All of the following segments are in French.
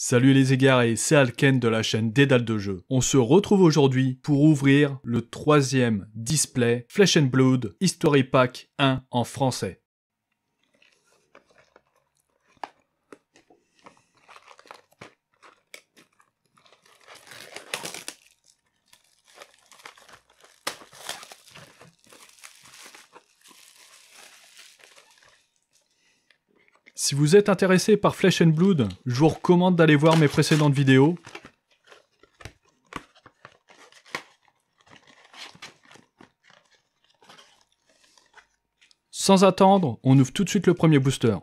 Salut les égarés, c'est Alken de la chaîne Dédale de jeux. On se retrouve aujourd'hui pour ouvrir le 3e display Flesh and Blood History Pack 1 en français. Si vous êtes intéressé par Flesh and Blood, je vous recommande d'aller voir mes précédentes vidéos. Sans attendre, on ouvre tout de suite le premier booster.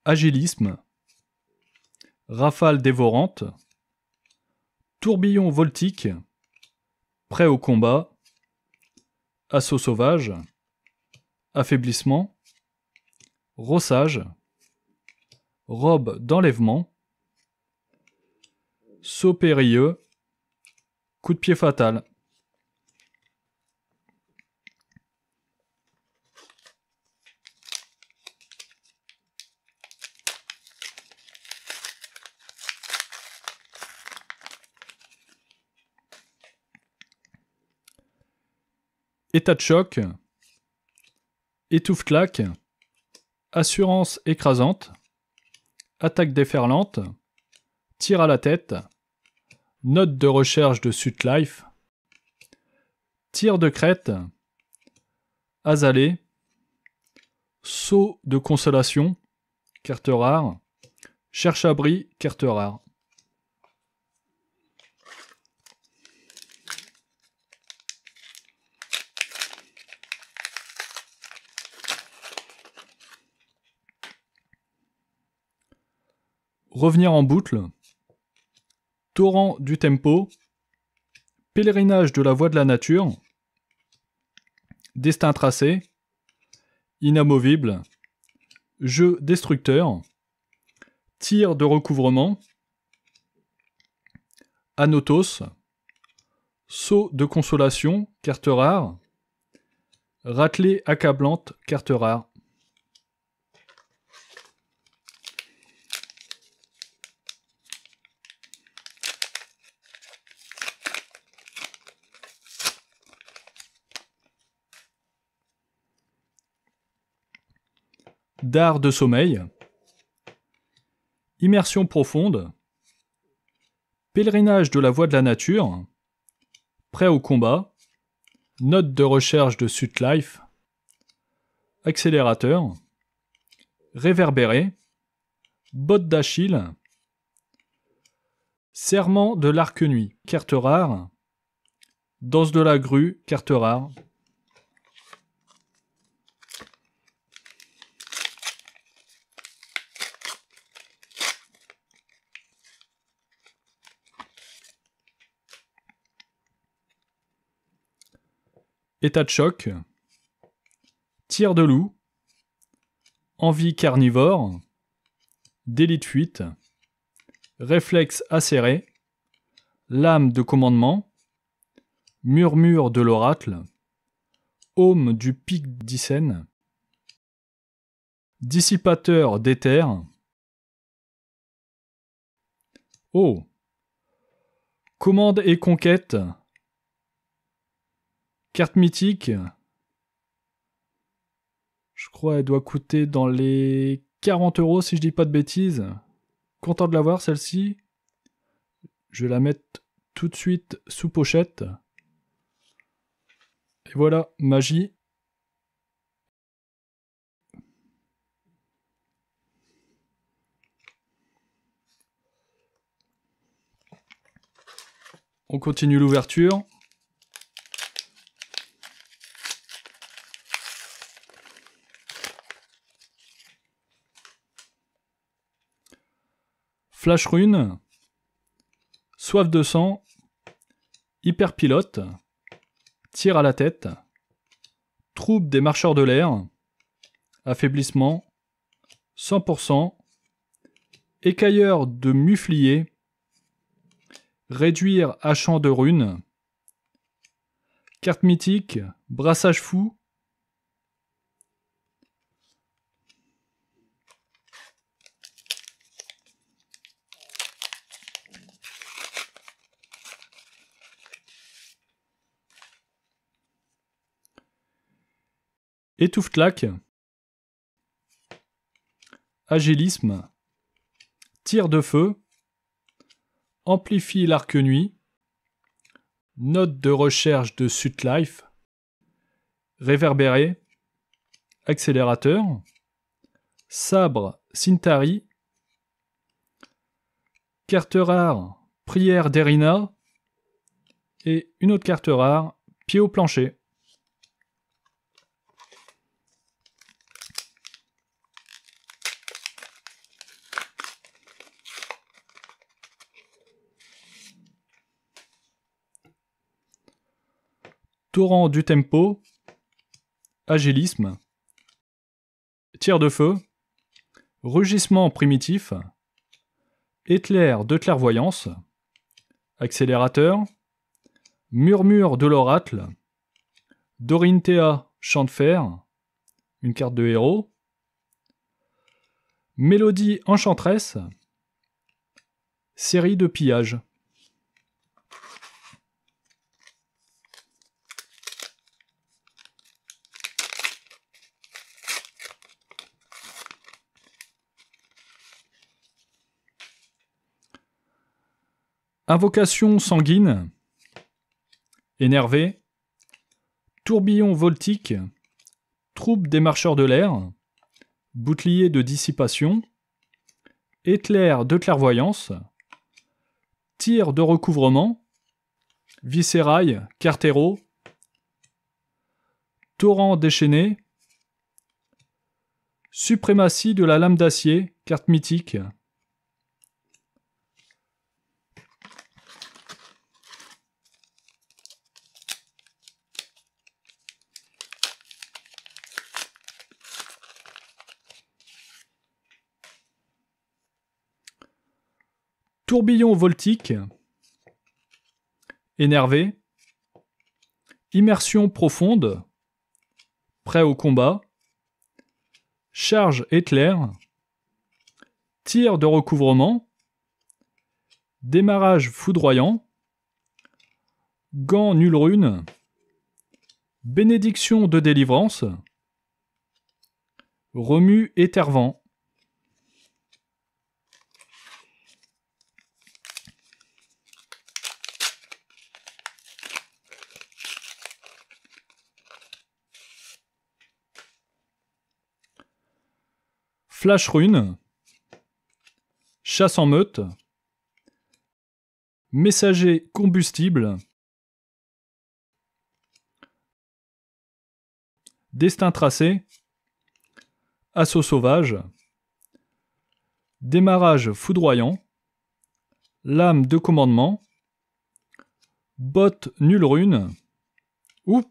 Agilisme, rafale dévorante, tourbillon voltique, prêt au combat, assaut sauvage, affaiblissement, rossage, robe d'enlèvement, saut périlleux, coup de pied fatal. État de choc, étouffe-claque, assurance écrasante, attaque déferlante, tir à la tête, note de recherche de Sutlife, tir de crête, azalée, saut de consolation, carte rare, cherche-abri, carte rare. Revenir en boucle, torrent du tempo, pèlerinage de la voie de la nature, destin tracé, inamovible, jeu destructeur, tir de recouvrement, Anotos, saut de consolation, carte rare, raclée accablante, carte rare. Dard de sommeil, immersion profonde, pèlerinage de la voie de la nature, prêt au combat, note de recherche de Sutlife, accélérateur, réverbéré, botte d'Achille, serment de l'arc-nuit, carte rare, danse de la grue, carte rare. État de choc, tir de loup, envie carnivore, délit de fuite, réflexe acéré, lame de commandement, murmure de l'oracle, aume du pic d'Icène, dissipateur d'éther. Oh, commande et conquête. Carte mythique, je crois elle doit coûter dans les 40 € si je dis pas de bêtises. Content de l'avoir celle-ci. Je vais la mettre tout de suite sous pochette. Et voilà, magie. On continue l'ouverture. Flash rune, soif de sang, hyperpilote, tir à la tête, troupe des marcheurs de l'air, affaiblissement, 100%, écailleur de muflier, réduire à champ de runes, Carte mythique, brassage fou. Étouffe-claque. Agilisme. Tir de feu. Amplifie l'arc nuit. Note de recherche de Sutlife. Réverbéré. Accélérateur. Sabre Cintari. Carte rare Prière d'Erina. Et une autre carte rare, Pied au plancher. Torrent du tempo, agilisme, tir de feu, rugissement primitif, éclair de clairvoyance, accélérateur, murmure de l'oracle, Dorinthea, chant de fer, une carte de héros, mélodie enchanteresse, série de pillages. Invocation sanguine, énervé, tourbillon voltique, troupe des marcheurs de l'air, bouclier de dissipation, éclair de clairvoyance, tir de recouvrement, viscérail, cartero, torrent déchaîné, suprématie de la lame d'acier, carte mythique. Tourbillon voltique, énervé, immersion profonde, prêt au combat, charge éclair, tir de recouvrement, démarrage foudroyant, gant nulle rune, bénédiction de délivrance, remue étervant. Flash rune, chasse en meute, messager combustible, destin tracé, assaut sauvage, démarrage foudroyant, lame de commandement, botte nulle rune, oh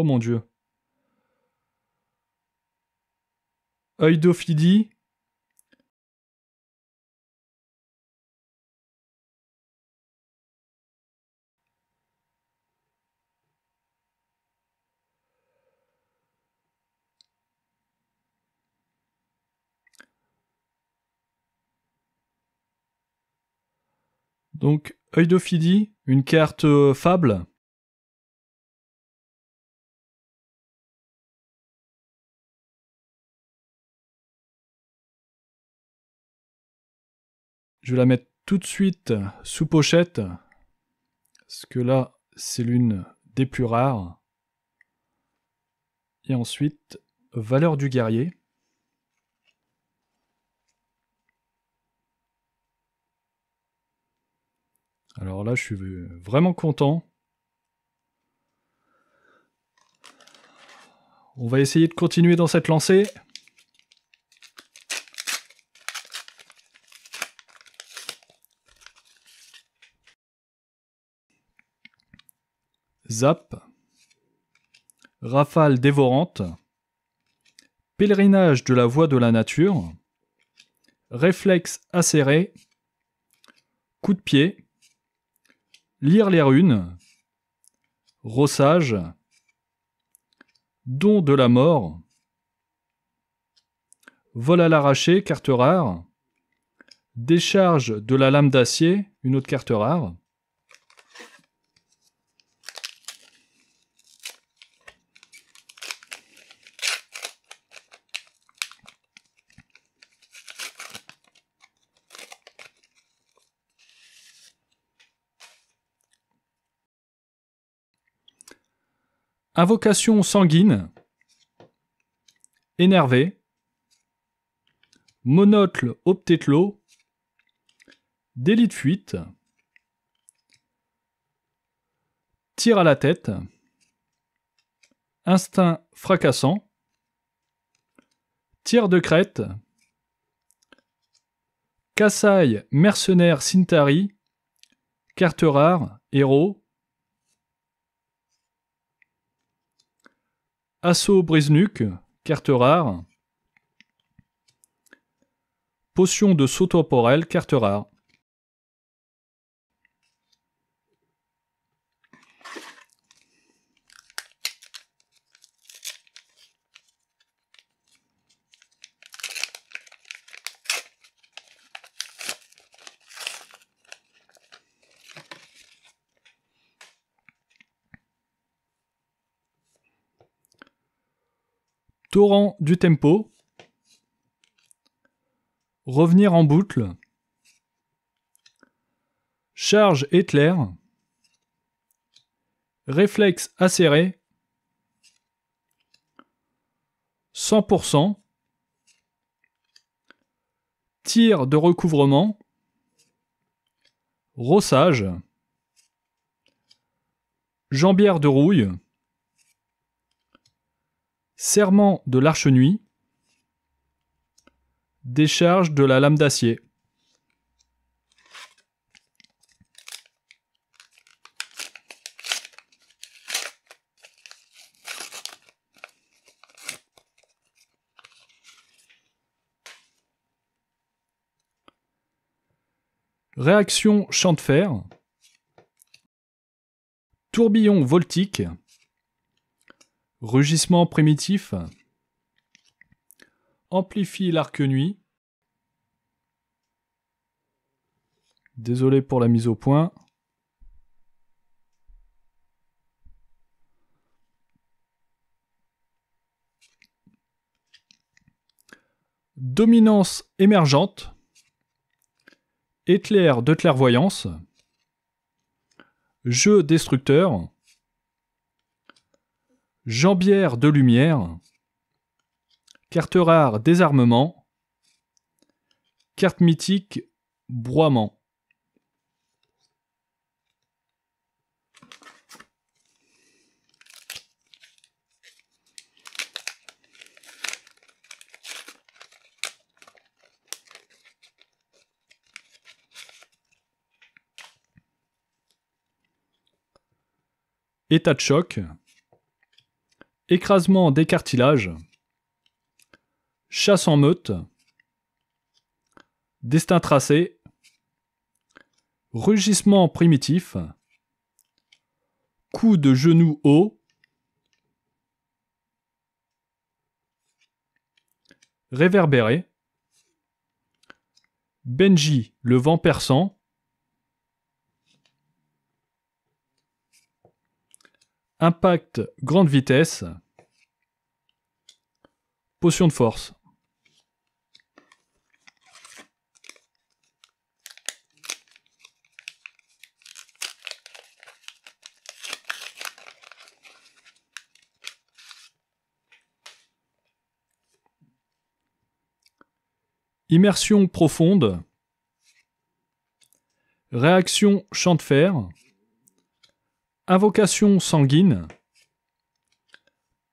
mon dieu, œil d'Ophidie, donc œil d'Ophidie, une carte fable. Je vais la mettre tout de suite sous pochette, parce que là, c'est l'une des plus rares. Et ensuite, valeur du guerrier. Alors là, je suis vraiment content. On va essayer de continuer dans cette lancée. Zap, rafale dévorante, pèlerinage de la voie de la nature, réflexe acéré, coup de pied, lire les runes, Rossage, Don de la mort, Vol à l'arraché, carte rare, Décharge de la lame d'acier, une autre carte rare, Invocation sanguine, Énervé, Monocle Optétlo, Délit de fuite, Tir à la tête, Instinct fracassant, Tir de crête, Kassai mercenaire Sintari, carte rare, héros, Assaut brise-nuque, carte rare, Potion de saut temporel, carte rare. Torrent du tempo, Revenir en boucle, Charge éclair, Réflexe acéré, 100%, Tir de recouvrement, Rossage, Jambière de rouille, Serment de l'arche-nuit, Décharge de la lame d'acier. Réaction champ de fer, Tourbillon voltique, Rugissement primitif, Amplifie l'arc-nuit. Désolé pour la mise au point. Dominance émergente, Éclair de clairvoyance, Jeu destructeur, Jambière de lumière, carte rare désarmement, carte mythique broiement. État de choc, écrasement des cartilages, chasse en meute, destin tracé, rugissement primitif, coup de genou haut, réverbéré, Benji le vent perçant, impact grande vitesse, potion de force. Immersion profonde, réaction champ de fer, invocation sanguine,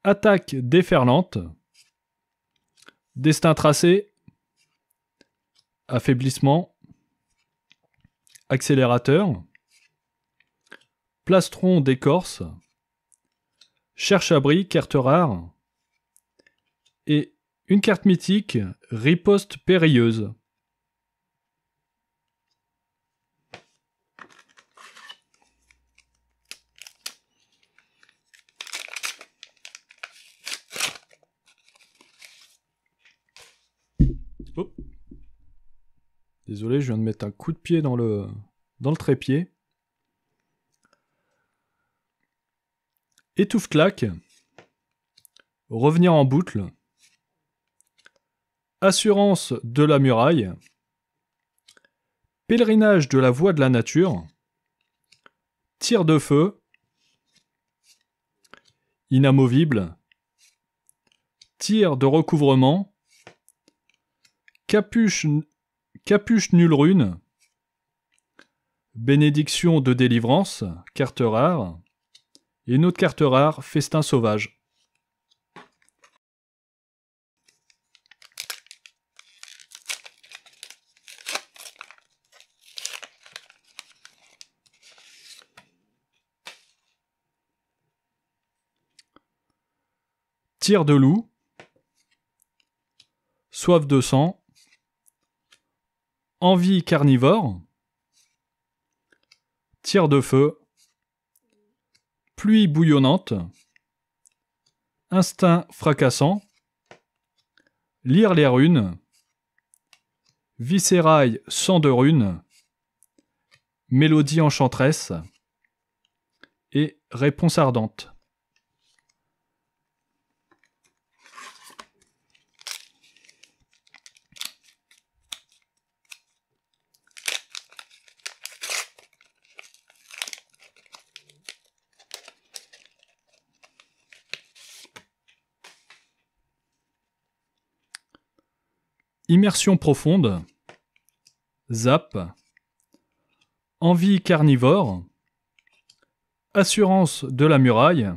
attaque déferlante, destin tracé, affaiblissement, accélérateur, plastron d'écorce, cherche-abri, carte rare, et une carte mythique, riposte périlleuse. Oh. Désolé, je viens de mettre un coup de pied dans le trépied. Étouffe-claque. Revenir en boucle. Assurance de la muraille. Pèlerinage de la voie de la nature. Tir de feu. Inamovible. Tir de recouvrement. Capuche nulle rune. Bénédiction de délivrance, carte rare. Et une autre carte rare, festin sauvage. Tir de loup. Soif de sang. Envie carnivore. Tir de feu. Pluie bouillonnante. Instinct fracassant. Lire les runes. Viscérail sang de runes. Mélodie enchanteresse. Et réponse ardente. Immersion profonde. Zap. Envie carnivore. Assurance de la muraille.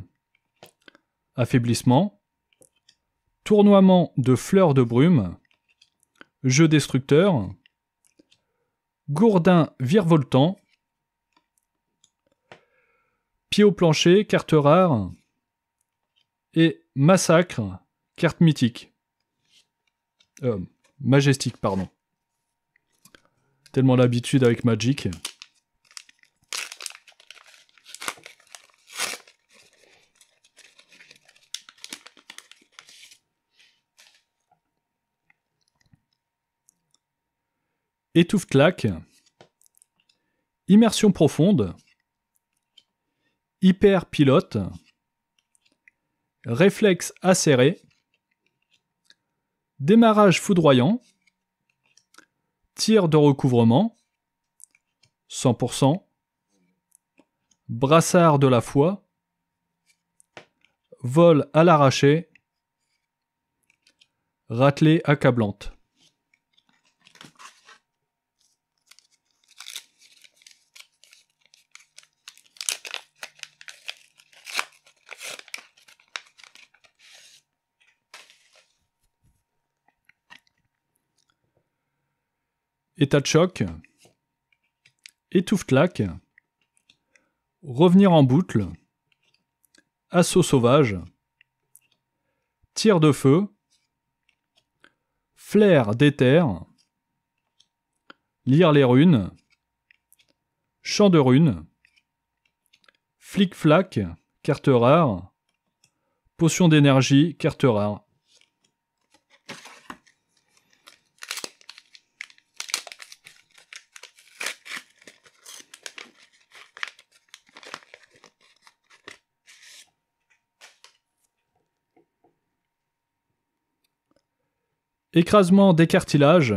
Affaiblissement. Tournoiement de fleurs de brume. Jeu destructeur. Gourdin virevoltant. Pied au plancher, carte rare. Et massacre, carte mythique. Majestique, pardon. Tellement l'habitude avec Magic. Étouffe-claque. Immersion profonde. Hyper pilote. Réflexe acéré. Démarrage foudroyant. Tir de recouvrement. 100%. Brassard de la foi. Vol à l'arraché. Raclée accablante. État de choc. Étouffe-claque. Revenir en boucle. Assaut sauvage. Tir de feu. Flair d'éther. Lire les runes. Chant de runes. Flic-flac, carte rare. Potion d'énergie, carte rare. Écrasement des cartilages.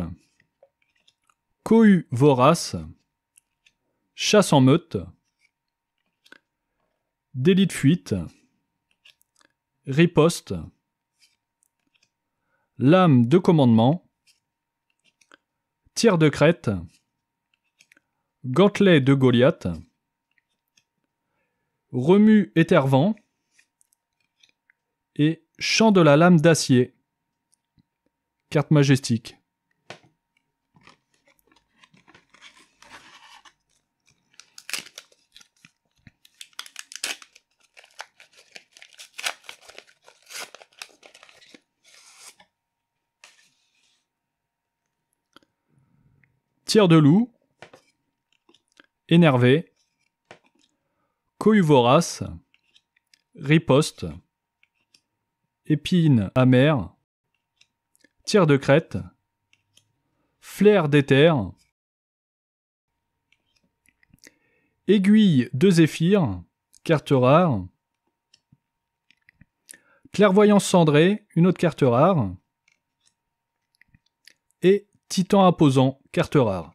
Cohue vorace. Chasse en meute. Délit de fuite. Riposte. Lame de commandement. Tir de crête. Gantelet de Goliath. Remue étervant. Et chant de la lame d'acier. Carte majestique. Tir de loup. Énervé. Cohue vorace. Riposte. Épine amère. Tir de crête. Flair d'éther. Aiguille de Zéphyr, carte rare. Clairvoyance cendrée, une autre carte rare. Et Titan imposant, carte rare.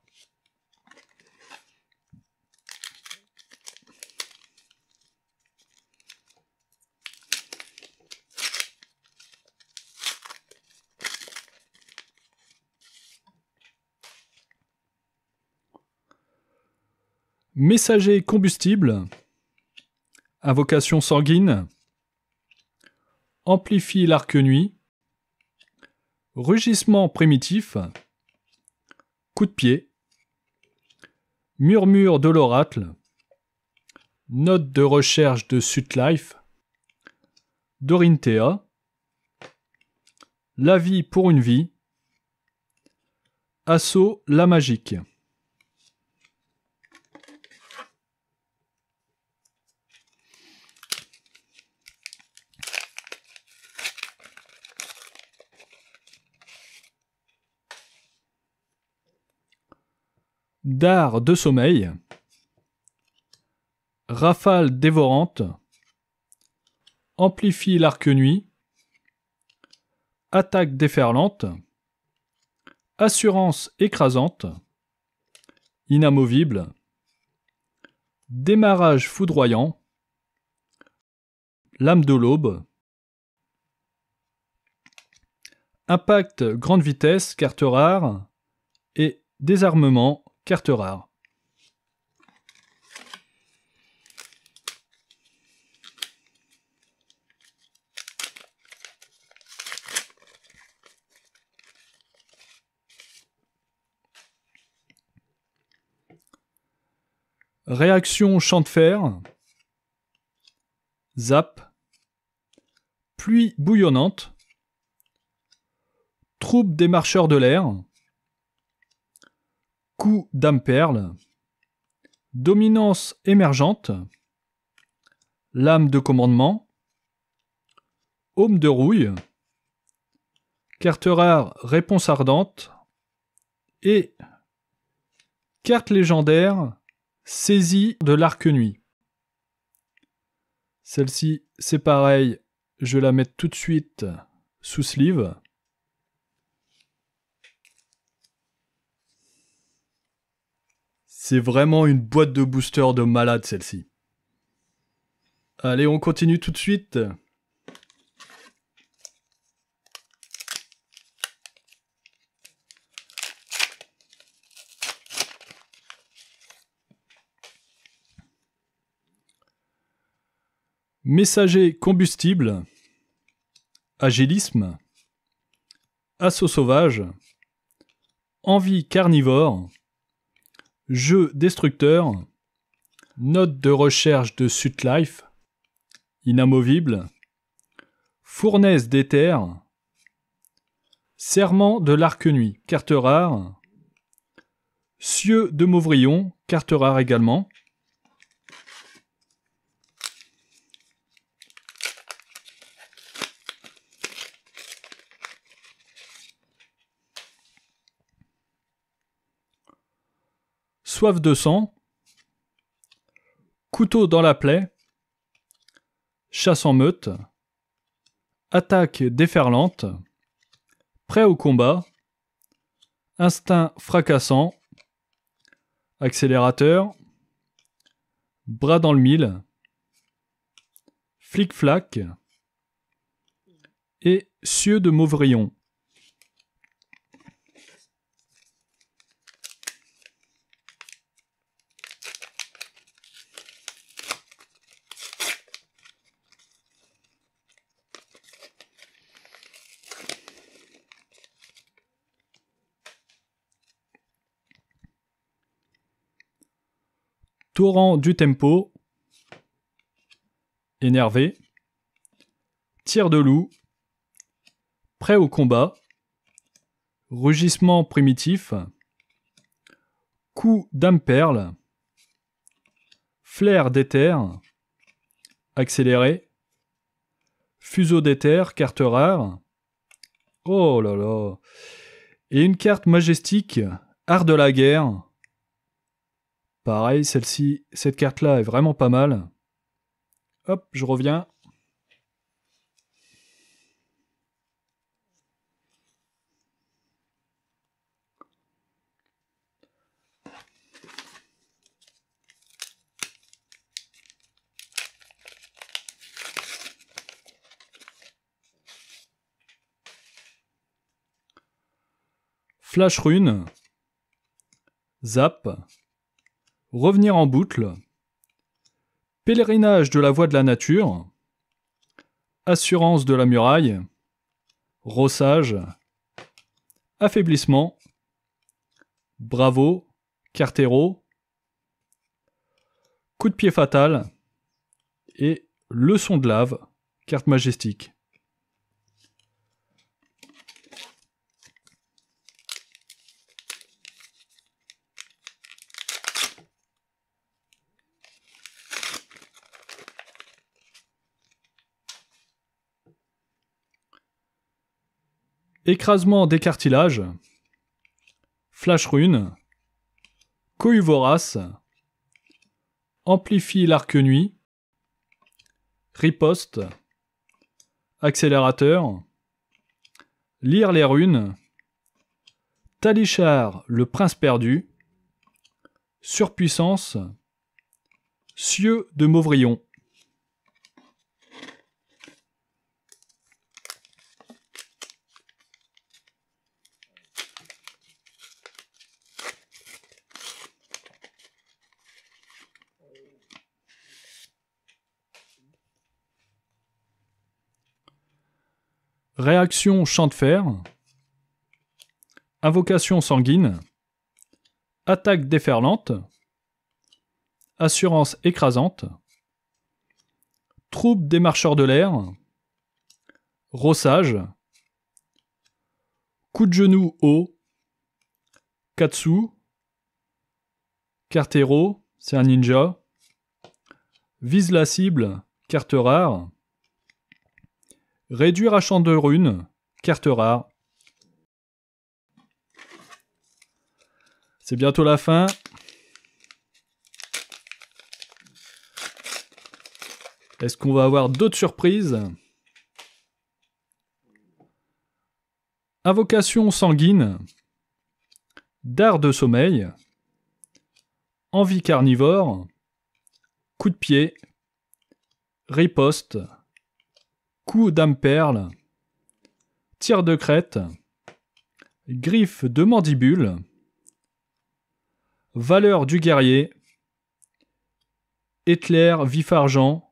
Messager combustible, invocation sanguine, amplifie l'arc nuit, rugissement primitif, coup de pied, murmure de l'oracle, note de recherche de Sutlife, Dorinthea, la vie pour une vie, assaut la magique. Dard de sommeil, rafale dévorante, amplifie l'arc nuit, attaque déferlante, assurance écrasante, inamovible, démarrage foudroyant, lame de l'aube, impact grande vitesse, carte rare, et désarmement, carte rare. Réaction champ de fer, zap, pluie bouillonnante, troupe des marcheurs de l'air, coup d'âme perle, dominance émergente, lame de commandement, aume de rouille, carte rare réponse ardente et carte légendaire saisie de l'arc nuit. Celle-ci, c'est pareil, je vais la mettre tout de suite sous sleeve. C'est vraiment une boîte de booster de malade, celle-ci. Allez, on continue tout de suite. Messager combustible, agilisme, assaut sauvage, envie carnivore, jeu destructeur, note de recherche de Sutlife, inamovible, fournaise d'éther, serment de l'arc nuit, carte rare, cieux de Mauvrillon, carte rare également, soif de sang, couteau dans la plaie, chasse en meute, attaque déferlante, prêt au combat, instinct fracassant, accélérateur, bras dans le mille, flic-flac et cieux de Mauvrillon. Torrent du tempo, énervé, tir de loup, prêt au combat, rugissement primitif, coup d'âme perle, flair d'éther, accéléré, fuseau d'éther, carte rare, oh là là, Et une carte majestique, Art de la guerre. Pareil, celle-ci, cette carte-là est vraiment pas mal. Hop, je reviens. Flash Rune, Zap, Revenir en boucle, Pèlerinage de la voie de la nature, Assurance de la muraille, Rossage, Affaiblissement, Bravo, Cartero, Coup de pied fatal et Leçon de lave, carte majestique. Écrasement des cartilages, Flash Rune, Cohue vorace, Amplifie l'arc nuit, Riposte, Accélérateur, Lire les runes, Talichar le prince perdu, Surpuissance, Cieux de Mauvrillon. Réaction champ de fer, Invocation sanguine, Attaque déferlante, Assurance écrasante, Troupe des marcheurs de l'air, Rossage, Coup de genou haut, Katsu, Cartero, c'est un ninja, Vise la cible, carte rare, Réduire à champ de runes, carte rare. C'est bientôt la fin. Est-ce qu'on va avoir d'autres surprises? Invocation sanguine, Dard de sommeil, Envie carnivore, Coup de pied, Riposte, Coup d'âme perle, Tir de crête, Griffe de mandibule, Valeur du guerrier, Éclair vif argent,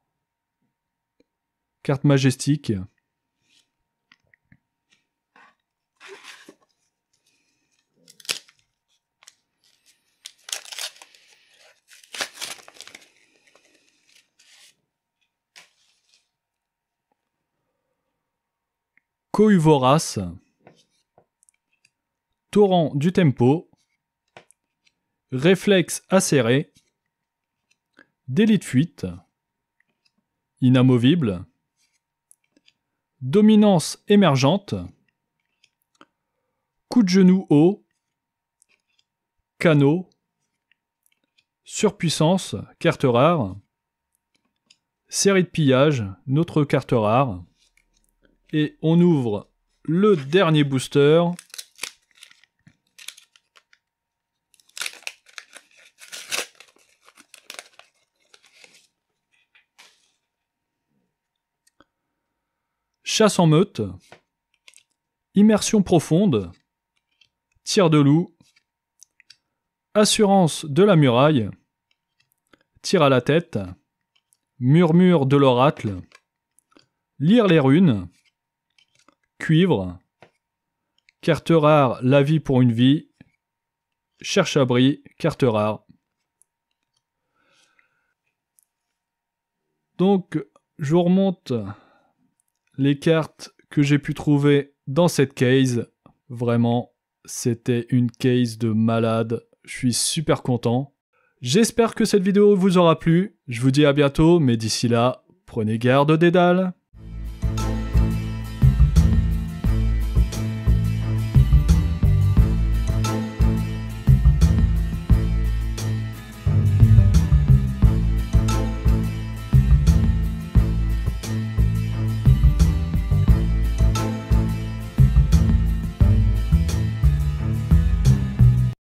carte majestique. Cohue vorace, Torrent du tempo, Réflexe acéré, Délit de fuite, Inamovible, Dominance émergente, Coup de genou haut, Canot, Surpuissance, carte rare, Série de pillage, notre carte rare. Et on ouvre le dernier booster. Chasse en meute, Immersion profonde, Tir de loup, Assurance de la muraille, Tir à la tête, Murmure de l'oracle, Lire les runes, Cuivre, carte rare, la vie pour une vie, Cherche abri, carte rare. Donc, je vous remonte les cartes que j'ai pu trouver dans cette case. Vraiment, c'était une case de malade. Je suis super content. J'espère que cette vidéo vous aura plu. Je vous dis à bientôt, mais d'ici là, prenez garde, Dédale.